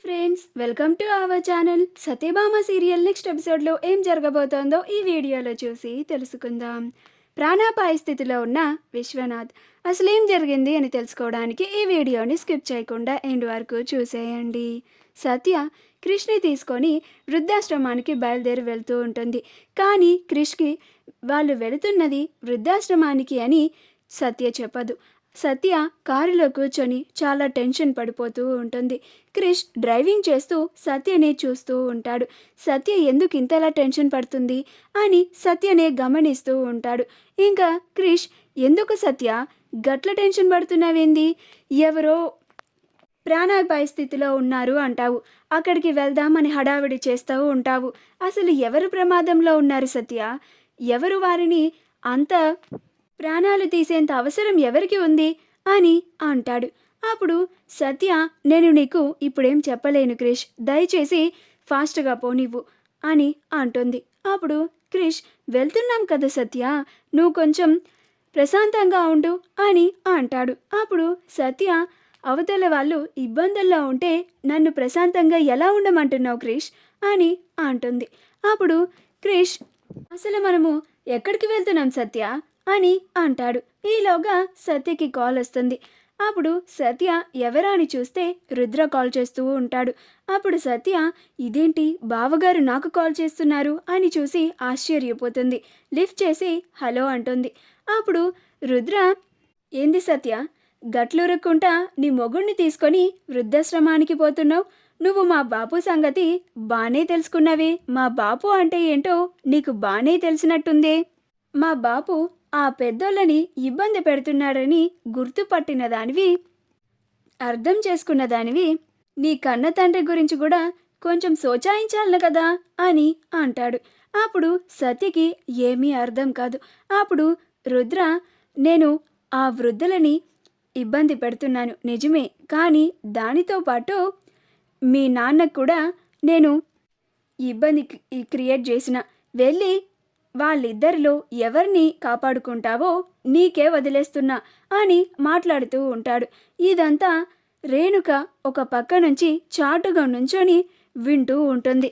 Friends, welcome to our channel. Satyabhama serial next ఎపిసోడ్లో ఏం జరగబోతోందో ఈ వీడియోలో చూసి తెలుసుకుందాం. ప్రాణాపాయ స్థితిలో ఉన్న విశ్వనాథ్ అసలేం జరిగింది అని తెలుసుకోవడానికి ఈ వీడియోని స్కిప్ చేయకుండా ఎండ్ వరకు చూసేయండి. సత్య క్రిష్ని తీసుకొని వృద్ధాశ్రమానికి బయలుదేరి వెళ్తూ ఉంటుంది. కానీ క్రిష్కి వాళ్ళు వెళుతున్నది వృద్ధాశ్రమానికి అని సత్య చెప్పదు. సత్య కారులో కూర్చొని చాలా టెన్షన్ పడిపోతూ ఉంటుంది. క్రిష్ డ్రైవింగ్ చేస్తూ సత్యనే చూస్తూ ఉంటాడు. సత్య ఎందుకు ఇంతలా టెన్షన్ పడుతుంది అని సత్యనే గమనిస్తూ ఉంటాడు. ఇంకా క్రిష్, ఎందుకు సత్య గట్ల టెన్షన్ పడుతున్నావేంది? ఎవరో ప్రాణాపాయ స్థితిలో ఉన్నారు అంటావు, అక్కడికి వెళ్దామని హడావిడి చేస్తూ ఉంటావు. అసలు ఎవరు ప్రమాదంలో ఉన్నారు సత్య? ఎవరు వారిని అంత ప్రాణాలు తీసేంత అవసరం ఎవరికి ఉంది అని అంటాడు. అప్పుడు సత్య, నేను నీకు ఇప్పుడేం చెప్పలేను క్రిష్, దయచేసి ఫాస్ట్గా పోనివ్వు అని అంటుంది. అప్పుడు క్రిష్, వెళ్తున్నాం కదా సత్య, నువ్వు కొంచెం ప్రశాంతంగా ఉండు అని అంటాడు. అప్పుడు సత్య, అవతల వాళ్ళు ఇబ్బందుల్లో ఉంటే నన్ను ప్రశాంతంగా ఎలా ఉండమంటున్నావు క్రిష్ అని అంటుంది. అప్పుడు క్రిష్, అసలు మనము ఎక్కడికి వెళ్తున్నాం సత్య అని అంటాడు. ఈలోగా సత్యకి కాల్ వస్తుంది. అప్పుడు సత్య ఎవరా అని చూస్తే రుద్ర కాల్ చేస్తూ ఉంటాడు. అప్పుడు సత్య, ఇదేంటి బావగారు నాకు కాల్ చేస్తున్నారు అని చూసి ఆశ్చర్యపోతుంది. లిఫ్ట్ చేసి హలో అంటుంది. అప్పుడు రుద్ర, ఏంది సత్య, గట్లురుక్కుంటా నీ మొగుణ్ణి తీసుకొని వృద్ధాశ్రమానికి పోతున్నావు? నువ్వు మా బాపు సంగతి బానే తెలుసుకున్నావే, మా బాపు అంటే ఏంటో నీకు బానే తెలిసినట్టుందే. మా బాపు ఆ పెద్దోళ్ళని ఇబ్బంది పెడుతున్నాడని గుర్తుపట్టిన దానివి, అర్థం చేసుకున్న దానివి, నీ కన్న తండ్రి గురించి కూడా కొంచెం సోచాయించాలను కదా అని అంటాడు. అప్పుడు సత్యకి ఏమీ అర్థం కాదు. అప్పుడు రుద్ర, నేను ఆ వృద్ధులని ఇబ్బంది పెడుతున్నాను నిజమే, కానీ దానితో పాటు మీ నాన్నకు కూడా నేను ఇబ్బంది క్రియేట్ చేసిన, వెళ్ళి వాళ్ళిద్దరిలో ఎవరిని కాపాడుకుంటావో నీకే వదిలేస్తున్నా అని మాట్లాడుతూ ఉంటాడు. ఇదంతా రేణుక ఒక పక్క నుంచి చాటుగా నుంచొని వింటూ ఉంటుంది.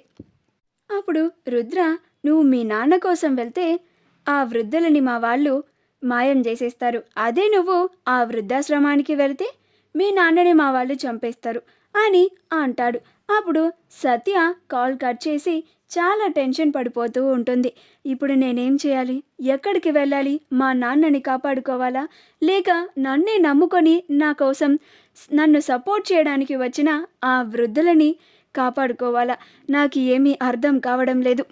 అప్పుడు రుద్ర, నువ్వు మీ నాన్న కోసం వెళ్తే ఆ వృద్ధులని మా వాళ్ళు మాయం చేసేస్తారు, అదే నువ్వు ఆ వృద్ధాశ్రమానికి వెళితే మీ నాన్నని మా వాళ్ళు చంపేస్తారు అని అంటాడు. అప్పుడు సత్య కాల్ కట్ చేసి చాలా టెన్షన్ పడిపోతూ ఉంటుంది. ఇప్పుడు నేనేం చేయాలి? ఎక్కడికి వెళ్ళాలి? మా నాన్నని కాపాడుకోవాలా, లేక నన్నే నమ్ముకొని నా కోసం నన్ను సపోర్ట్ చేయడానికి వచ్చిన ఆ వృద్ధులని కాపాడుకోవాలా? నాకు ఏమీ అర్థం కావడం లేదు.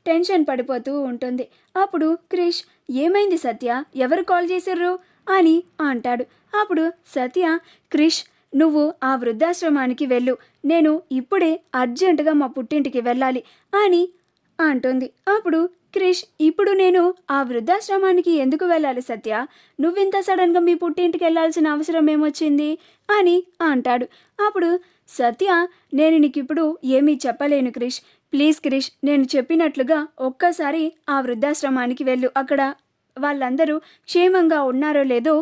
టెన్షన్ పడిపోతూ ఉంటుంది. అప్పుడు క్రిష్, ఏమైంది సత్య, ఎవరు కాల్ చేశారు అని అంటాడు. అప్పుడు సత్య, క్రిష్, నువ్వు ఆ వృద్ధాశ్రమానికి వెళ్ళు, నేను ఇప్పుడే అర్జెంటుగా మా పుట్టింటికి వెళ్ళాలి అని అంటుంది. అప్పుడు క్రిష్, ఇప్పుడు నేను ఆ వృద్ధాశ్రమానికి ఎందుకు వెళ్ళాలి సత్య? నువ్వింత సడన్గా మీ పుట్టింటికి వెళ్ళాల్సిన అవసరం ఏమొచ్చింది అని అంటాడు. అప్పుడు సత్య, నేను నీకు ఇప్పుడు ఏమీ చెప్పలేను క్రిష్, ప్లీజ్ క్రిష్, నేను చెప్పినట్లుగా ఒక్కసారి ఆ వృద్ధాశ్రమానికి వెళ్ళు, అక్కడ వాళ్ళందరూ క్షేమంగా ఉన్నారో లేదో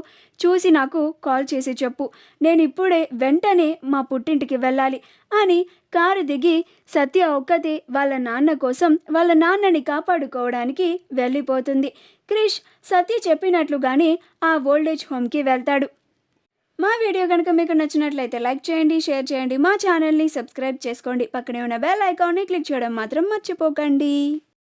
చూసి నాకు కాల్ చేసి చెప్పు, నేను ఇప్పుడే వెంటనే మా పుట్టింటికి వెళ్ళాలి అని కారు దిగి సత్య ఒక్కతే వాళ్ళ నాన్న కోసం, వాళ్ళ నాన్నని కాపాడుకోవడానికి వెళ్ళిపోతుంది. క్రిష్ సత్య చెప్పినట్లుగానే ఆ ఓల్డేజ్ హోమ్కి వెళ్తాడు. మా వీడియో కనుక మీకు నచ్చినట్లయితే లైక్ చేయండి, షేర్ చేయండి, మా ఛానల్ని సబ్స్క్రైబ్ చేసుకోండి, పక్కనే ఉన్న బెల్ ఐకాన్ని క్లిక్ చేయడం మాత్రం మర్చిపోకండి.